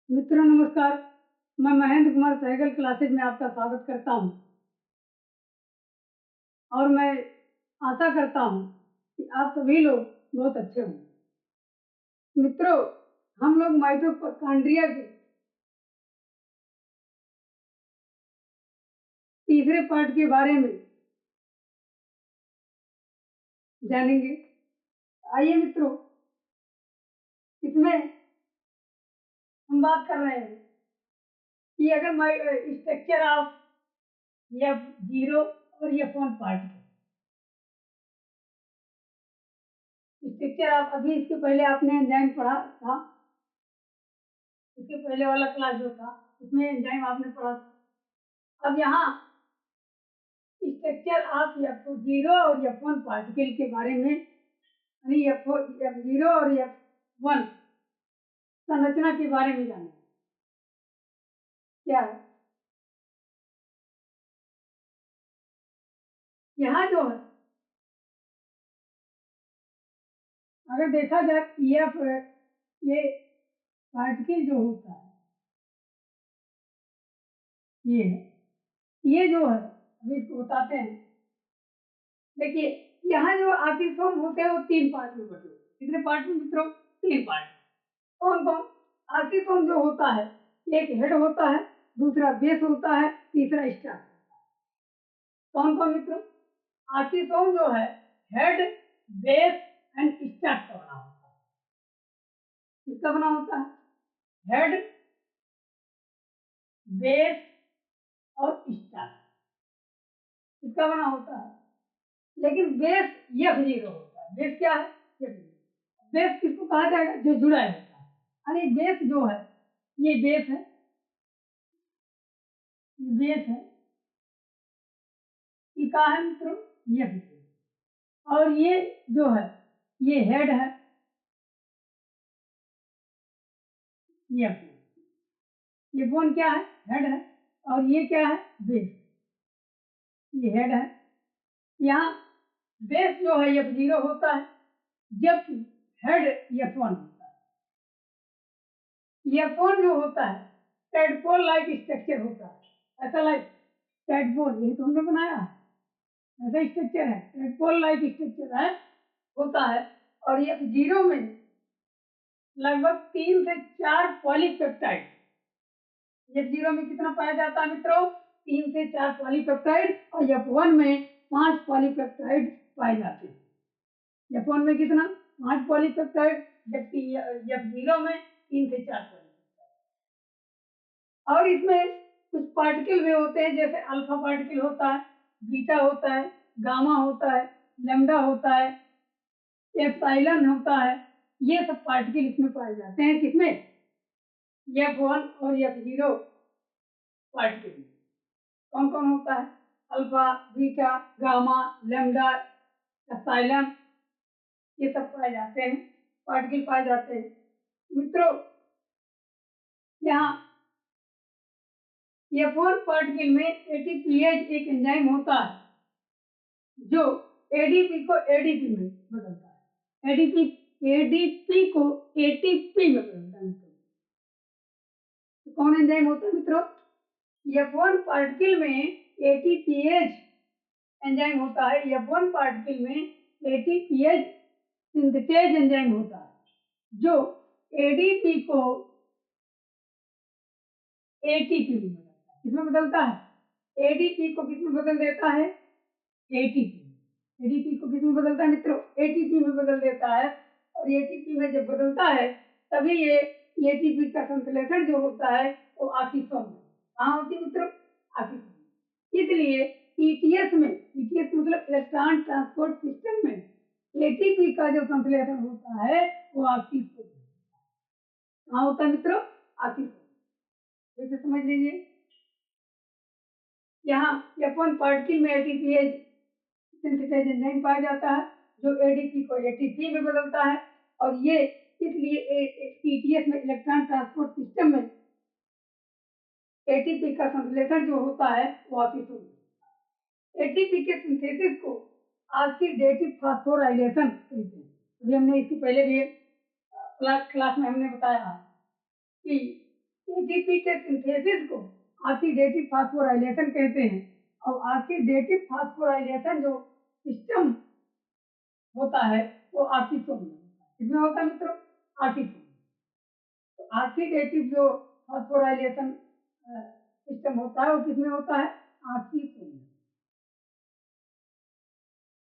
मित्रों नमस्कार। मैं महेंद्र कुमार सहगल क्लासेज में आपका स्वागत करता हूं और मैं आशा करता हूं कि आप सभी लोग बहुत अच्छे हों। मित्रों, हम लोग माइटोकॉन्ड्रिया के तीसरे पार्ट के बारे में जानेंगे। आइए मित्रों, इसमें हम बात कर रहे हैं कि अगर स्ट्रक्चर ऑफ F0 और F1 पार्ट के स्ट्रक्चर ऑफ, अभी इसके पहले आपने एंजाइम पढ़ा था, इसके पहले वाला क्लास जो था उसमें एंजाइम आपने पढ़ा था। अब यहाँ स्ट्रक्चर ऑफ F0 और F1 पार्टिकल के बारे में, यानी F0 और F1 संरचना के बारे में जानें। क्या है यहाँ जो है, अगर देखा जाए F, ये पार्टिकल जो होता है ये है, ये जो है अभी इसको बताते हैं। देखिए, यहाँ जो आर्टिसोम होते हैं वो तीन पार्ट में बटे। कितने पार्ट में मित्रों? तीन पार्ट। कौन कौन? आर्टिसोम जो होता है, एक हेड होता है, दूसरा बेस होता है, तीसरा स्टार्ट। कौन कौन मित्रों? आर्टिसोम जो है हेड, बेस एंड स्टार्ट का बना होता है। किसका बना होता है? हेड, बेस और स्टार्ट, इसका बना होता है। लेकिन बेस F0 होता है। बेस क्या है? F0। बेस किसको कहा जाएगा? जो जुड़ा होता है। यानी बेस जो है, ये बेस है, ये बेस है, ये कहा है मित्रों F0। और ये जो है ये हेड है, ये F1। ये बोन क्या है? हेड है। और ये क्या है? बेस। ये हेड है। यहाँ बेस जो है F0 होता है, जबकि हेड F1 होता है। F1 जो होता है टेडपोल लाइक स्ट्रक्चर होता है। ऐसा लाइक टेडपोल, यही तो हमने बनाया है, ऐसा स्ट्रक्चर है, टेडपोल लाइक स्ट्रक्चर है, होता है। और F0 में लगभग 3 से 4 पॉलीपेप्टाइड। F0 में कितना पाया जाता है मित्रों? 3 से 4 पॉलीपेप्टाइड। और F1 में 5 पॉलीपेप्टाइड पाए जाते हैं। F1 में कितना? 5 पॉलीपेप्टाइड, जबकि F0 में 3 से 4 पॉलीपेप्टाइड। और इसमें कुछ पार्टिकल भी होते हैं, जैसे अल्फा पार्टिकल होता है, बीटा होता है, गामा होता है, लैम्डा होता है, एप्सिलॉन होता है। ये सब पार्टिकल इसमें पाए जाते हैं। किसमें? F1 और F0 पार्टिकल। कौन कौन होता है? Alpha, beta, gamma, lambda, epsilon, ये सब पाए जाते हैं, पार्टिकल पाए जाते हैं। मित्रों, यहाँ F1 पार्टिकल में एटीपीएज एक एंजाइम होता है जो एडीपी को एडीपी में बदलता है। एडीपी को एटीपी में बदलता है। तो कौन एंजाइम होता है मित्रों? F1 पार्टिकल में एटीपीएज एंजाइम होता है। F1 पार्टिकल में एटीपीएज सिंथेटेज एंजाइम होता है जो एडीपी को एटीपी में बदलता है। किसमें बदलता है? एडीपी को किसमें बदल देता है? एटीपी। एडीपी को किसमें बदलता है मित्रों? एटीपी में बदल देता है। और एटीपी में जब बदलता है तभी ये एटीपी का संश्लेषण जो होता है वो आकिसोम में। कहाँ होती है मित्रों? आकिसोम। इसलिए ईटीएस में, ईटीएस मतलब इलेक्ट्रॉन ट्रांसपोर्ट सिस्टम में, एटीपी का जो संश्लेषण होता है वो आकिसोम में। कहाँ होता है मित्रों? आकिसोम। जैसे समझ लीजिए, यहाँ F1 पार्टिकल में एटीपीएज सिंथेसाइज एंजाइम पाया जाता है जो एडीपी को एटीपी में बदलता है। और ये इसलिए ईटीएस में, इलेक्ट्रॉन ट्रांसपोर्ट सिस्टम में, एटीपी का संश्लेषण जो होता है वो आकिसोम में। एटीपी के सिंथेसिस को ऑक्सीडेटिव फास्फोराइलेशन कहते हैं। अभी हमने इसके पहले भी क्लास में हमने बताया कि एटीपी के सिंथेसिस को ऑक्सीडेटिव फास्फोराइलेशन कहते हैं। और ऑक्सीडेटिव फास्फोराइलेशन जो सिस्टम होता है वो ऑक्सीसोम में होता है। किसमें होता है मित्रों? ऑक्सीसोम। तो ऑक्सीडेटिव जो फास्फोराइलेशन सिस्टम होता है वो किसमें होता है? ऑक्सीसोम में।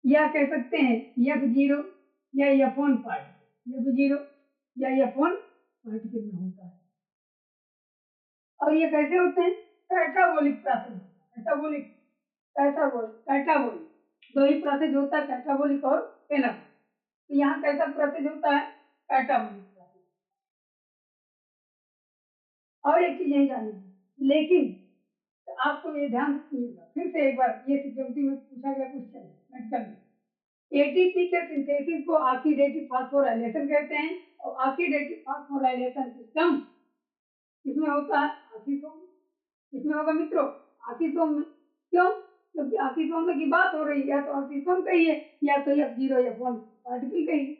या कह सकते हैं F0 या F1 पार्टिकल, F0 या F1 पार्टिकल में होता है। और ये कैसे होते हैं? Catabolic process. कैटाबोलिक, कैटाबोलिक दो ही प्रोसेस होता है, कैटाबोलिक और एनाबोलिक। तो यहाँ कैसा प्रोसेस होता है? Catabolic process. और एक चीज यही जानी, लेकिन तो आपको ये ध्यान रखिएगा, फिर से एक बार ये सिक्योरिटी में पूछा गया क्वेश्चन मेडिकल में। एटीपी के सिंथेसिस को ऑक्सीडेटिव फास्फोराइलेशन कहते हैं। और ऑक्सीडेटिव फास्फोराइलेशन सिस्टम किसमें होता है? ऑक्सीसोम। किसमें होगा मित्रों? ऑक्सीसोम में। क्यों? क्योंकि ऑक्सीसोम की बात हो रही है, या तो ऑक्सीसोम का ही है या तो F0 F1 पार्टिकल का ही।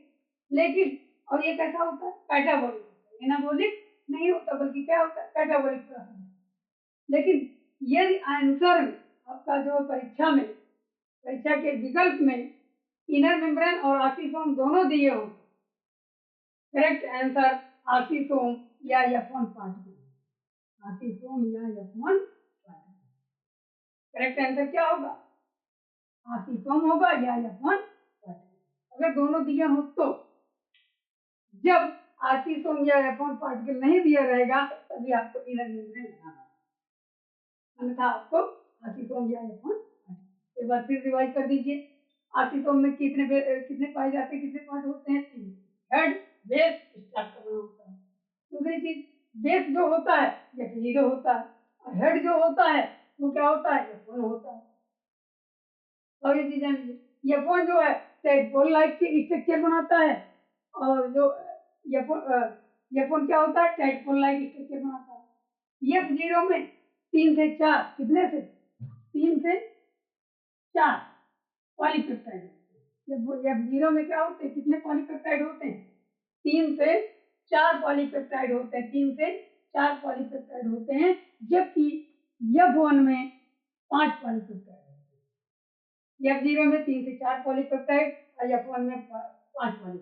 लेकिन और ये कैसा होता है? कैटाबोलिक। एनाबोलिक नहीं होता, बल्कि क्या होता है? Catabolic process. लेकिन यदि आंसर में आपका जो परीक्षा में, परीक्षा के विकल्प में इनर मेम्ब्रेन और ऑक्सीसोम दोनों दिए हो, करेक्ट आंसर ऑक्सीसोम या F1 पार्टिकल। ऑक्सीसोम या F1 पार्टिकल। करेक्ट आंसर क्या होगा? ऑक्सीसोम होगा या F1 पार्टिकल। अगर दोनों दिए हो तो, जब ऑक्सीसोम या F1 पार्टिकल नहीं दिया रहेगा तभी आपको इनर मेम्ब्रेन लगाना, अन्यथा आपको ऑक्सीसोम या F1 पार्टिकल। एक बार फिर रिवाइज कर दीजिए। ऑक्सीसोम में कितने पाए जाते हैं, कितने पार्ट होते हैं? तीन। हेड, बेस, स्ट्रक्चर होता है। दूसरी चीज, बेस जो होता है F0 होता है, और हेड जो होता है वो क्या होता है? F1 होता है। और ये चीजें F1 जो है टेडपोल लाइक की स्ट्रक्चर बनाता है, और जो F1 क्या होता है? टेडपोल लाइक स्ट्रक्चर बनाता है। F0 में 3 से 4, कितने से? 3 से 4 पॉलीपेप्टाइड होते हैं। F0 में क्या होते हैं? कितने पॉलीपेप्टाइड होते हैं? 3 से 4 पॉलीपेप्टाइड होते हैं। 3 से 4 पॉलीपेप्टाइड होते हैं, जबकि F1 में 5 पॉलीपेप्टाइड होते हैं। F0 में 3 से 4 पॉलीपेप्टाइड और F1 में 5 पॉलीपेप्टाइड।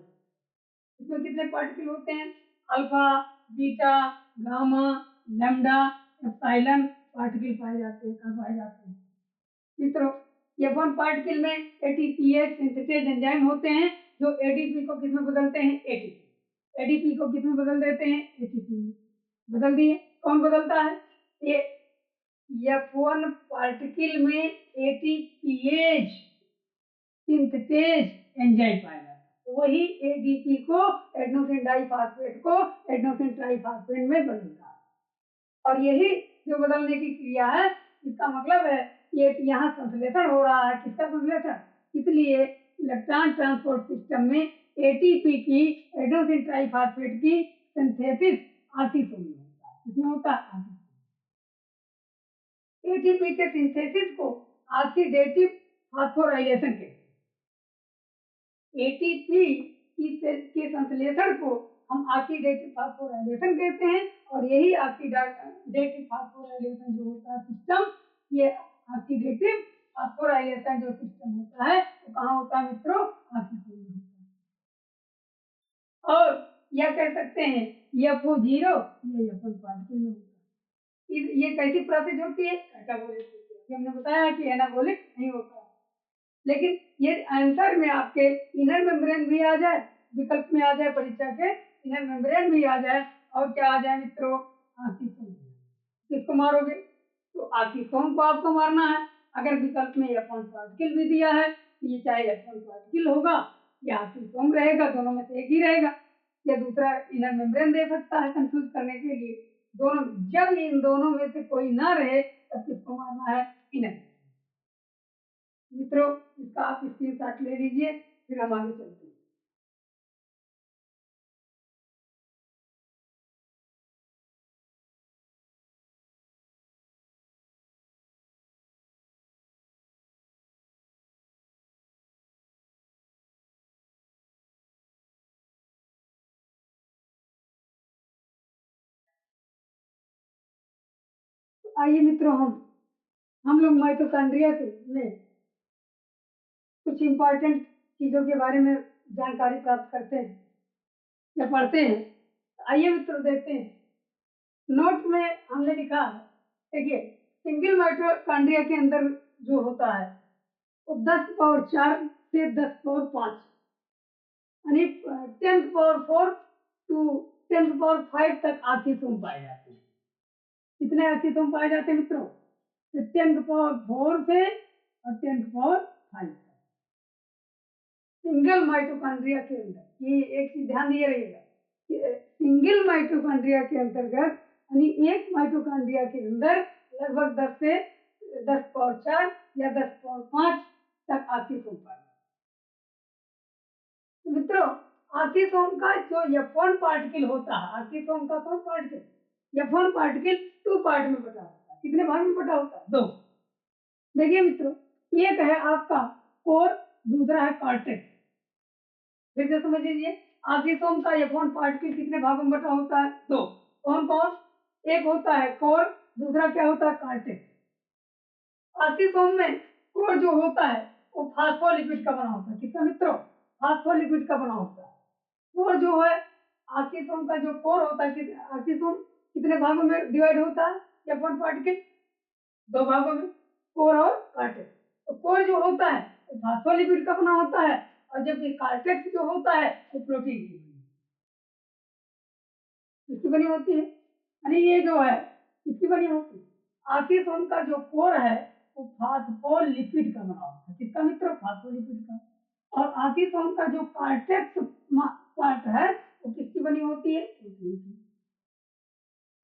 इसमें कितने पार्टिकल होते हैं? Alpha, beta, gamma, lambda, epsilon particle पाए जाते हैं। कहाँ पाए जाते हैं मित्रों? F1 पार्टिकल में एटीपीएस सिंथेसेज एंजाइम होते हैं, जो एडीपी को किसमें बदलते हैं? एटीपी। एडीपी को किसमें बदल देते हैं? एटीपी में बदल दिए। कौन बदलता है? ये F1 पार्टिकल में एटीपीएज सिंथेसेज एंजाइम पाया जाता है, वही एडीपी को, एडेनोसिन डाइफॉस्फेट को एडेनोसिन ट्राइफॉस्फेट में बदलता है। और यही जो बदलने की क्रिया है, इसका मतलब है ये यहाँ संश्लेषण हो रहा है। किसका संश्लेषण? इसलिए इलेक्ट्रॉन ट्रांसपोर्ट सिस्टम में एटीपी की, एडेनोसिन ट्राइफॉस्फेट की सिंथेसिस ऑक्सीसोम में होता है। किसमें होता है? ऑक्सीसोम। एटीपी के सिंथेसिस को ऑक्सीडेटिव फास्फोराइलेशन कहते हैं। एटीपी के संश्लेषण को हम ऑक्सीडेटिव फास्फोराइलेशन कहते हैं। और यही ऑक्सीडेटिव फास्फोराइलेशन जो होता है सिस्टम, ये ऑक्सीडेटिव फास्फोराइलेशन जो सिस्टम होता है वो कहाँ होता है मित्रों? ऑक्सीजन में होता है। और या कह सकते हैं F0 या F1 पार्टिकल में होता है। ये कैसी प्रोसेस होती है? कैटाबोलिक होती है। हमने बताया कि एनाबोलिक नहीं होता है। लेकिन ये आंसर में आपके इनर मेम्ब्रेन भी आ जाए, विकल्प में आ जाए, परीक्षा के इनर मेम्ब्रेन भी आ जाए, और क्या आ जाए मित्रों? ऑक्सीसोम। किसको मारोगे? तो ऑक्सीसोम को आपको मारना है। अगर विकल्प में F1 पार्टिकल भी दिया है तो ये चाहे F1 पार्टिकल होगा या ऑक्सीसोम रहेगा, दोनों में से एक ही रहेगा। या दूसरा इनर मेम्ब्रेन दे सकता है कंफ्यूज करने के लिए। दोनों, जब इन दोनों में से कोई ना रहे तब किसको मारना है? इनर। मित्रों, इसका आप स्क्रीनशॉट ले लीजिए, फिर हम आगे चलते हैं। आइए मित्रों, हम लोग माइटोकॉन्ड्रिया के में कुछ इम्पोर्टेंट चीजों के बारे में जानकारी प्राप्त करते हैं या पढ़ते हैं। आइए मित्रों देखते हैं। नोट में हमने लिखा है, देखिए सिंगल माइटोकॉन्ड्रिया के अंदर जो होता है वो 10⁴ से 10⁵ यानी 10⁴ टू 10⁵ तक आखिसोम पाए जाते हैं। कितने आखिसोम पाए जाते हैं मित्रों? 10⁴ से और 10⁵ सिंगल माइटोकॉन्ड्रिया के अंदर। ये एक चीज ध्यान दिए रहिएगा, सिंगल माइटोकॉन्ड्रिया के अंतर्गत यानी एक माइटोकॉन्ड्रिया के अंदर लगभग 10 से 10⁴ या 10⁵ तक आखिसोम पाए। मित्रों आखिसोम का जो F1 पार्टिकल होता है, आखिसोम का कौन पार्टिकल F1 पार्टिकल 2 पार्ट में बटा होता है। कितने भाग में बटा होता है? 2। देखिए मित्रों, एक है आपका कोर, दूसरा है कॉर्टेक्स। फिर से समझ लीजिए, आखिसोम का F1 पार्टिकल कितने भागों में बटा होता है? 2। कौन कौन? एक होता है कोर, दूसरा क्या होता है? कॉर्टेक्स। आखिसोम में कोर जो होता है वो फास्फोलिपिड का बना होता है। किसका मित्रों? फास्फोलिपिड का बना होता है। कोर जो है, आखिसोम का जो कोर होता है, आखिसोम कितने भागों में डिवाइड होता है? F1 पार्टिकल 2 भागों में, कोर और कॉर्टेक्स। तो कोर जो होता है वो फास्फोलिपिड का बना होता है, और जबकि कॉर्टेक्स जो होता है वो प्रोटीन की इसकी बनी होती है। यानी ये जो है इसकी बनी होती है। आखिसोम का जो कोर है वो फास्फोलिपिड का बना होता है। किसका मित्रों? फास्फोलिपिड का। और आखिसोम का जो कॉर्टेक्स पार्ट है वो किसकी बनी होती है? प्रोटीन की।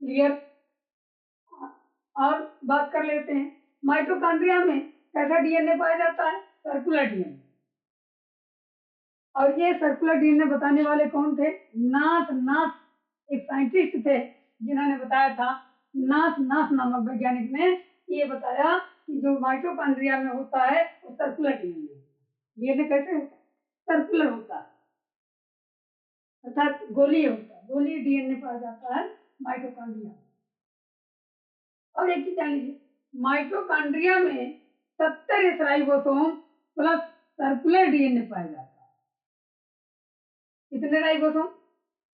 क्लियर? और बात कर लेते हैं, माइटोकॉन्ड्रिया में कैसा डीएनए पाया जाता है? Circular DNA. और ये सर्कुलर डीएनए बताने वाले कौन थे? नाथ एक साइंटिस्ट थे जिन्होंने बताया था। नाथ नामक वैज्ञानिक ने ये बताया कि जो माइटोकॉन्ड्रिया में होता है वो सर्कुलर डीएनए। डीएनए कैसे होता है? सर्कुलर होता है, अर्थात गोलीय होता है। गोलीय डीएनए पाया जाता है माइटोकॉन्ड्रिया। और एक चीज जान लीजिए, माइटोकॉन्ड्रिया में 70 राइबोसोम प्लस सर्कुलर डीएनए पाया जाता है। कितने राइबोसोम?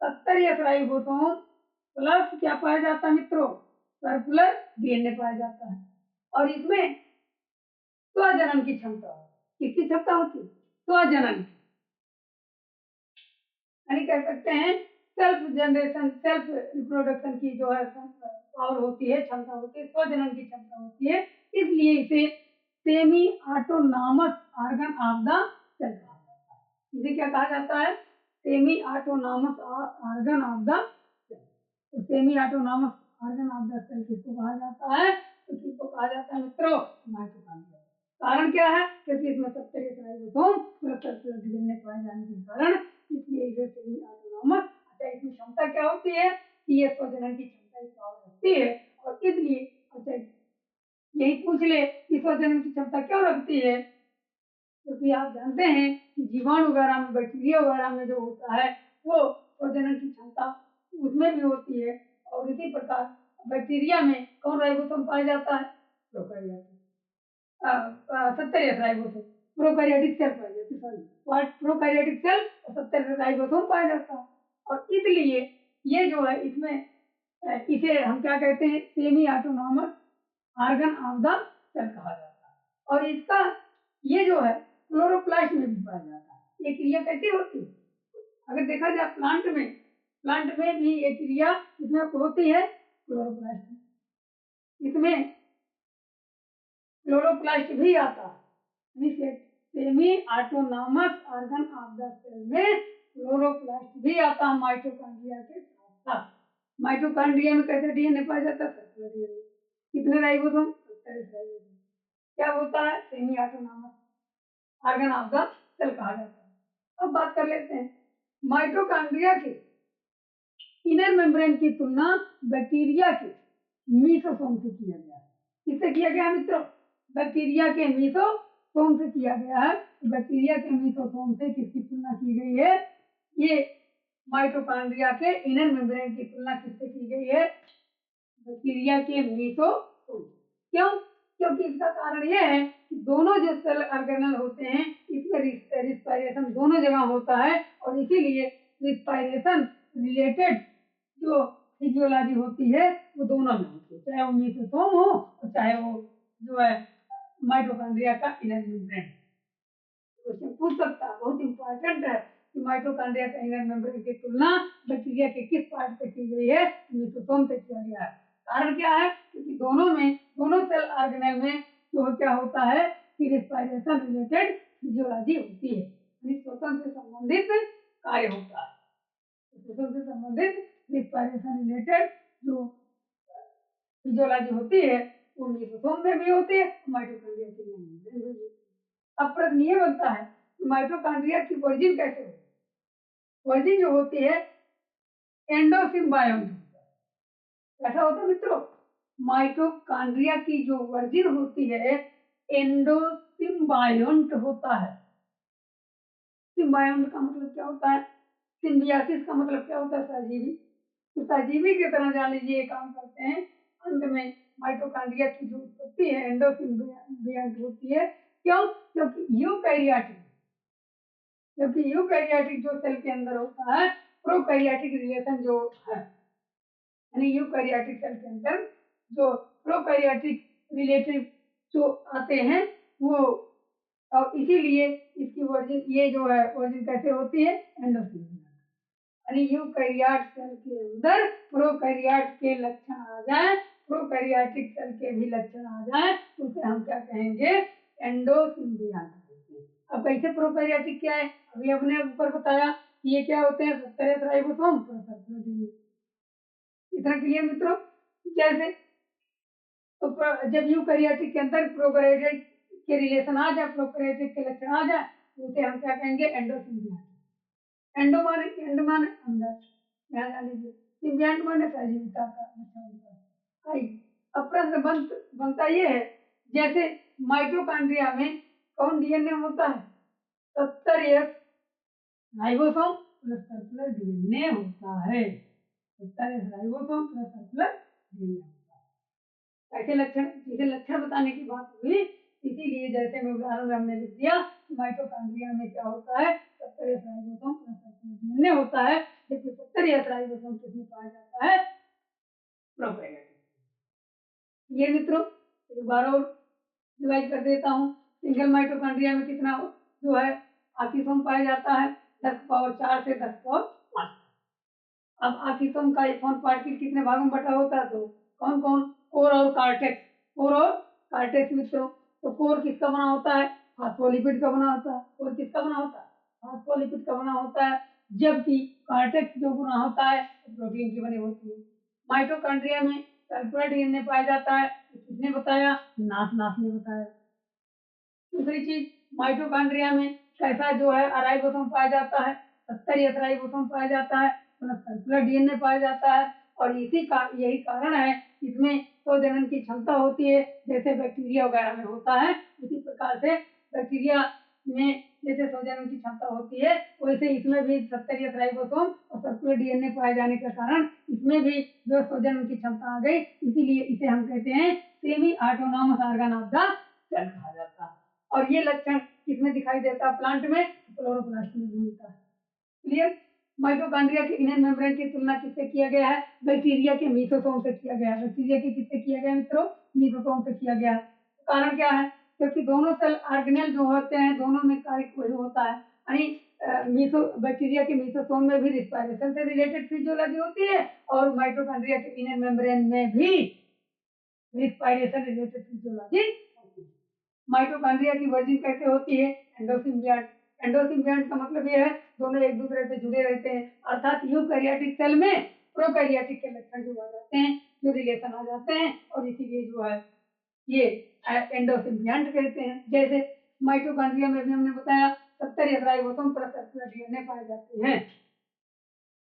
70 राइबोसोम प्लस क्या पाया जाता है मित्रों? सर्कुलर डीएनए पाया जाता है। और इसमें स्वजनन की क्षमता होती है। किसकी क्षमता होती है? स्वजनन की। यानी कह सकते हैं सेल्फ जनरेशन, सेल्फ रिप्रोडक्शन की जो है पावर होती है, क्षमता होती है, स्वजनन की क्षमता होती है। इसलिए इसे semi autonomous organ of the cell कहा जाता है। इसे क्या कहा जाता है? Semi autonomous organ of the cell. तो semi autonomous organ of the cell किसको कहा जाता है? तो किसको कहा जाता है मित्रों? माइटोकॉन्ड्रिया। कारण क्या है? क्योंकि इसमें 70 राइबोसोम प्लस सर्कुलर डीएनए पाए जाने के कारण इसलिए इसे सेमी ऑटोनॉमस। अच्छा, इसमें क्षमता क्या होती है कि ये स्वजनन की क्षमता इस पावर रखती है, और इसलिए अच्छा यही पूछ ले कि स्वजनन की क्षमता क्यों रखती है? क्योंकि आप जानते हैं कि जीवाणु वगैरह में, बैक्टीरिया वगैरह में जो होता है वो स्वजनन की क्षमता उसमें भी होती है। और इसी प्रकार बैक्टीरिया में कौन राइबोसोम पाया जाता है? प्रोकैरियोटिक। 70 राइबोसोम प्रोकैरियोटिक सेल पाई जाती है, सॉरी प्रोकैरियोटिक सेल और 70 राइबोसोम पाया जाता है। और इसलिए ये जो है इसमें इसे हम क्या कहते हैं? Semi autonomous organ of the cell कहा जाता है। और इसका ये जो है क्लोरोप्लास्ट में भी पाया जाता है। ये क्रिया कैसी होती है? अगर देखा जाए प्लांट में भी ये क्रिया इसमें होती है क्लोरोप्लास्ट में। इसमें क्लोरोप्लास्ट भी आता है। Semi autonomous organ of the cell में क्लोरोप्लास्ट भी आता है माइटोकॉन्ड्रिया के साथ साथ। माइटोकॉन्ड्रिया में कैसे डीएनए पाया जाता है? Circular DNA. कितने राइबोसोम? 70 राइबोसोम। क्या होता है? Semi autonomous organ of the cell कहा जाता है। अब बात कर लेते हैं, माइटोकॉन्ड्रिया के इनर मेम्ब्रेन की तुलना बैक्टीरिया के मीसोसोम से किया गया है। किससे किया गया मित्रों? बैक्टीरिया के मीसोसोम से किया गया है। बैक्टीरिया के मीसोसोम से किसकी तुलना की गई है? ये माइटोकॉन्ड्रिया के इनर मेम्ब्रेन की तुलना किससे की गई है? बैक्टीरिया के मीसोसोम क्यों? क्योंकि इसका कारण यह है कि दोनों जो सेल ऑर्गेनल होते हैं इसमें रिस्पायरेशन दोनों जगह होता है और इसीलिए रिस्पायरेशन रिलेटेड जो फिजियोलॉजी होती है वो दोनों में होती है, चाहे वो मीसोसोम हो और चाहे वो जो है माइटोकॉन्ड्रिया का इनर मेम्ब्रेन। क्वेश्चन पूछ सकता है, बहुत इंपॉर्टेंट है कि माइटोकॉन्ड्रिया का इनर मेम्ब्रेन की तुलना बैक्टीरिया के किस पार्ट से की गई है, मीसोसोम से किया गया है। कारण क्या है? क्योंकि दोनों सेल ऑर्गेनेल में जो क्या होता है कि रिस्पायरेशन रिलेटेड फिजियोलॉजी होती है, श्वसन से संबंधित कार्य होता है। श्वसन से संबंधित रिस्पायरेशन रिलेटेड जो फिजियोलॉजी होती है वो मीसोसोम में भी होती है, माइटोकॉन्ड्रिया के इनर मेम्ब्रेन में भी होती है। अब प्रश्न ये बनता है कि माइटोकॉन्ड्रिया की वर्जिन कैसे होती है? वर्जिन जो होती है एंडोसिम्बायोन्ट ऐसा होता है मित्रों। माइटोकॉन्ड्रिया की जो वर्जिन होती है एंडोसिम्बायोन्ट होता है। सिम्बायोन्ट का मतलब क्या होता है? सिम्बियासिस का मतलब क्या होता है? सहजीवी। तो सहजीवी की तरह जान लीजिए काम करते हैं। अंत में माइटोकॉन्ड्रिया की जो उत्पत्ति है एंडोसिम्बियंट होती है। क्यों? क्योंकि यूकैरियोटिक जो सेल के अंदर होता है प्रोकैरियोटिक रिलेशन जो है, यानी यूकैरियोटिक सेल के अंदर जो प्रोकैरियोटिक रिलेटिव जो आते हैं वो, और इसीलिए इसकी वर्जिन ये जो है वर्जिन कैसे होती है? एंडोसिम्बियंट। यानी यूकैरियोट सेल के अंदर प्रोकैरियोट के लक्षण आ जाए, प्रोकैरियोटिक सेल के भी लक्षण आ जाए तो उसे हम क्या कहेंगे? एंडोसिम्बियंट। अब कैसे प्रोकैरियोटिक क्या है? अभी हमने ऊपर बताया कि ये क्या होते हैं? 70 राइबोसोम प्लस सर्कुलर डीएनए। इतना क्लियर मित्रों? जैसे तो जब यूकैरियोटिक के अंदर प्रोकैरियोटिक के रिलेशन आ जाए, प्रोकैरियोटिक के लक्षण आ जाए तो उसे हम क्या कहेंगे? एंडोसिम्बियंट। एंडो माने अंदर, ध्यान डाल लीजिए। सिम्बियंट माने सहजीविता का लक्षण होता है। आइए अब प्रश्न बनता ये है, जैसे माइटोकॉन्ड्रिया में कौन डीएनए होता है? 70S ribosome plus circular DNA होता है। 70S ribosome plus circular DNA होता है। ऐसे लक्षण, जैसे लक्षण बताने की बात हुई इसीलिए जैसे में उदाहरण में हमने लिख दिया माइटोकॉन्ड्रिया में क्या होता है? 70S ribosome plus circular DNA होता है। जबकि 70S राइबोसोम किसमें पाया जाता है? प्रोकैरियोटिक। ये मित्रों एक बार और रिवाइज कर देता हूँ। सिंगल माइटोकॉन्ड्रिया में कितना जो है आक्सीसोम पाया जाता है? 10⁴ से 10⁵। अब आक्सीसोम का एक पार्टिकल कितने भागों में बटा होता है? तो कौन कौन? कोर और कार्टेक्स। कोर और कार्टेक्स मित्रों। तो कोर किसका बना होता है? फास्फोलिपिड का बना होता है। कोर किसका बना होता है? फास्फोलिपिड का बना होता है। जबकि कार्टेक्स जो बना होता है प्रोटीन की बनी होती है। माइटोकॉन्ड्रिया में सर्कुलर डीएनए पाया जाता है, किसने बताया? नाथ ने बताया। दूसरी चीज माइटोकॉन्ड्रिया में कैसा जो है राइबोसोम पाया जाता है? 70 राइबोसोम पाया जाता है, प्लस सर्कुलर डीएनए पाया जाता है। और यही कारण है इसमें स्वजनन की क्षमता होती है, जैसे बैक्टीरिया वगैरह में होता है। उसी प्रकार से बैक्टीरिया में जैसे स्वजनन की क्षमता होती है वैसे इसमें भी 70 राइबोसोम और सर्कुलर डीएनए पाए जाने के कारण इसमें भी जो स्वजनन की क्षमता आ गई, इसीलिए इसे हम कहते हैं semi autonomous organ of the cell कहा जाता है। और ये लक्षण किसमें दिखाई देता है? प्लांट में, क्लोरोप्लास्ट में मिलता है। क्लियर? माइटोकॉन्ड्रिया के इनर मेम्ब्रेन की तुलना किससे किया गया है? बैक्टीरिया के मीसोसोम से किया गया है। बैक्टीरिया के किससे किया गया मित्रों? मीसोसोम से किया गया है। कारण क्या है? क्योंकि दोनों सेल ऑर्गेनेल जो होते हैं दोनों में कार्य वही होता है, यानी बैक्टीरिया के मीसोसोम में भी रिस्पायरेशन से रिलेटेड फिजियोलॉजी होती है और माइटोकॉन्ड्रिया के इनर मेम्ब्रेन में भी रिस्पायरेशन रिलेटेड फिजियोलॉजी होती है। माइटोकॉन्ड्रिया की वर्जिन कैसे होती है? एंडोसिम्बियंट। एंडोसिम्बियंट का मतलब ये है दोनों एक दूसरे से जुड़े रहते हैं, अर्थात यूकैरियोटिक सेल में प्रोकैरियोटिक के लक्षण जो आ जाते हैं, जो रिलेशन आ जाते हैं और इसीलिए जो है ये एंडोसिम्बियंट कहते हैं। जैसे माइटोकॉन्ड्रिया में भी हमने बताया 70 राइबोसोम प्लस सर्कुलर डीएनए पाए जाते हैं,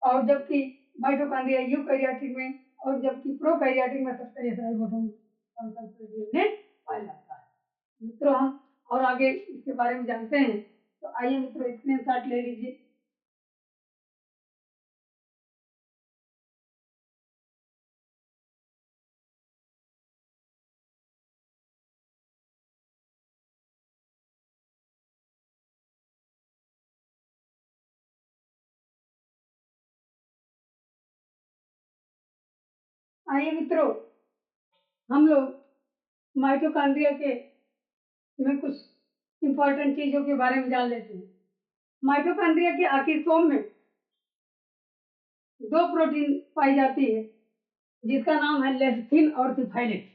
और जबकि माइटोकॉन्ड्रिया यूकैरियोटिक में और जबकि प्रोकैरियोटिक में 70 राइबोसोम और सर्कुलर डीएनए पाया जाता है। मित्रों हम और आगे इसके बारे में जानते हैं, तो आइए मित्रों स्क्रीनशॉट ले लीजिए। आइए मित्रों, हम लोग माइटोकॉन्ड्रिया के में कुछ इंपॉर्टेंट चीजों के बारे में जान लेते हैं। माइटोकॉन्ड्रिया के आखिरी सोम में दो प्रोटीन पाई जाती है जिसका नाम है लेसिथिन और सिफाइलिन।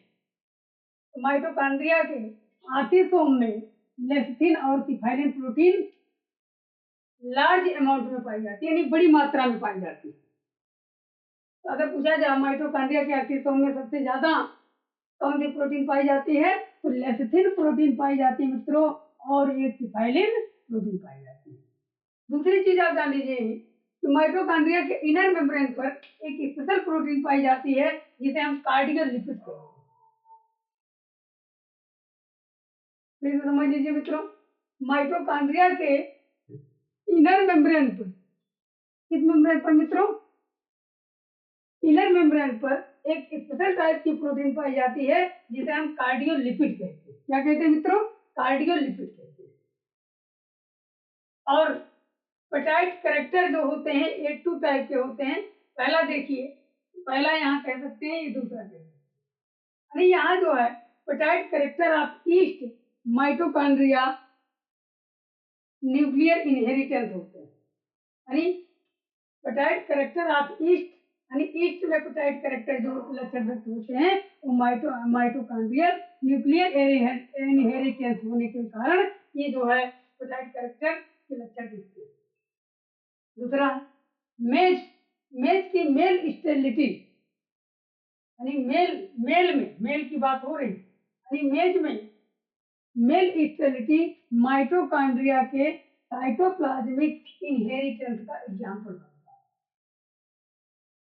माइटोकॉन्ड्रिया के आखिरी सोम में लेसिथिन और सिफाइलिन प्रोटीन लार्ज अमाउंट में पाई जाती है, यानी बड़ी मात्रा में पाई जाती है। तो अगर पूछा जाए माइटोकॉन्ड्रिया के आखिरी सोम में सबसे ज्यादा कौन सी प्रोटीन पाई जाती है, तो लेसिथिन प्रोटीन पाई जाती है मित्रों, और एक सिफाइलिन प्रोटीन पाई जाती है। दूसरी चीज आप जान लीजिए कि माइटोकॉन्ड्रिया के इनर मेम्ब्रेन पर एक स्पेशल प्रोटीन पाई जाती है जिसे हम कार्डियो लिपिड कहते हैं। फिर से समझ लीजिए मित्रों, माइटोकॉन्ड्रिया के इनर मेम्ब्रेन पर, किस मेम्ब्रेन पर मित्रों, इनर मेम्ब्रेन पर एक स्पेशल टाइप की प्रोटीन पाई जाती है जिसे हम कार्डियोलिपिड कहते हैं। क्या कहते हैं मित्रों, कार्डियोलिपिड कहते हैं। और पेटाइट कैरेक्टर जो होते हैं A2 टाइप के होते हैं। पहला देखिए, पहला यहाँ कह सकते हैं, ये दूसरा कह सकते हैं। अरे यहाँ जो है petite character of east mitochondria nuclear inheritance होते हैं। यानी पेटाइट कैरेक्टर ऑफ ईस्ट, यानी ईस्ट में पेटाइट कैरेक्टर जो लक्षण व्यक्त होते हैं वो माइटोकॉन्ड्रियल न्यूक्लियर इनहेरिटेंस होने के कारण ये जो है पेटाइट कैरेक्टर के लक्षण दिखते हैं। दूसरा, मेज मेज की मेल स्टेरिलिटी, यानी मेल की बात हो रही, यानी मेज में मेल स्टेरिलिटी माइटोकॉन्ड्रिया के साइटोप्लाज्मिक इनहेरिटेंस का एग्जाम्पल बनता है।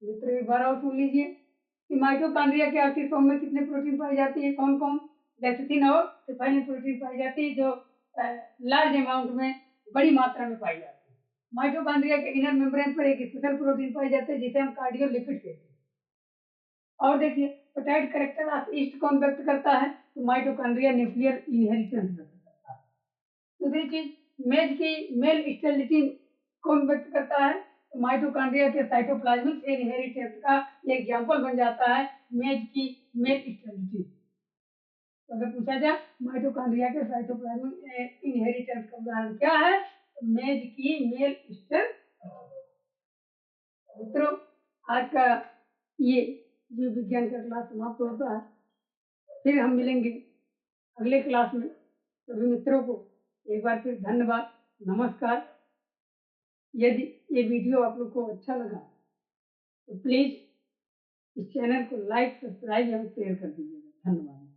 मित्रों एक बार और सुन लीजिए कि माइटोकॉन्ड्रिया के आखिरी फॉर्म में कितने प्रोटीन पाई जाती है, कौन कौन, लेसिथिन और सिफाइलिन प्रोटीन पाई जाती है जो लार्ज अमाउंट में, बड़ी मात्रा में पाई जाती है। माइटोकॉन्ड्रिया के इनर मेम्ब्रेन पर एक स्पेशल प्रोटीन पाई जाते हैं जिसे हम कार्डियोलिपिड कहते हैं। और देखिए पेटाइट कैरेक्टर ऑफ ईस्ट कौन व्यक्त करता है, तो माइटोकॉन्ड्रिया न्यूक्लियर इनहेरिटेंस व्यक्त करता है। दूसरी चीज, मेज की मेल स्टेरिलिटी कौन व्यक्त करता है, तो माइटोकॉन्ड्रिया के साइटोप्लाज्मिक इनहेरिटेंस का एग्जाम्पल बन जाता है मेज की मेल स्टेरिलिटी। तो अगर पूछा जाए माइटोकॉन्ड्रिया के साइटोप्लाज्मिक इनहेरिटेंस का उदाहरण क्या है, तो मेज की मेल स्टेरिलिटी। मित्रों आज का ये जीव विज्ञान का क्लास समाप्त होता है। फिर हम मिलेंगे अगले क्लास में। सभी मित्रों को एक बार फिर धन्यवाद, नमस्कार। यदि ये वीडियो आप लोग को अच्छा लगा तो प्लीज इस चैनल को लाइक, सब्सक्राइब एवं शेयर कर दीजिएगा। धन्यवाद।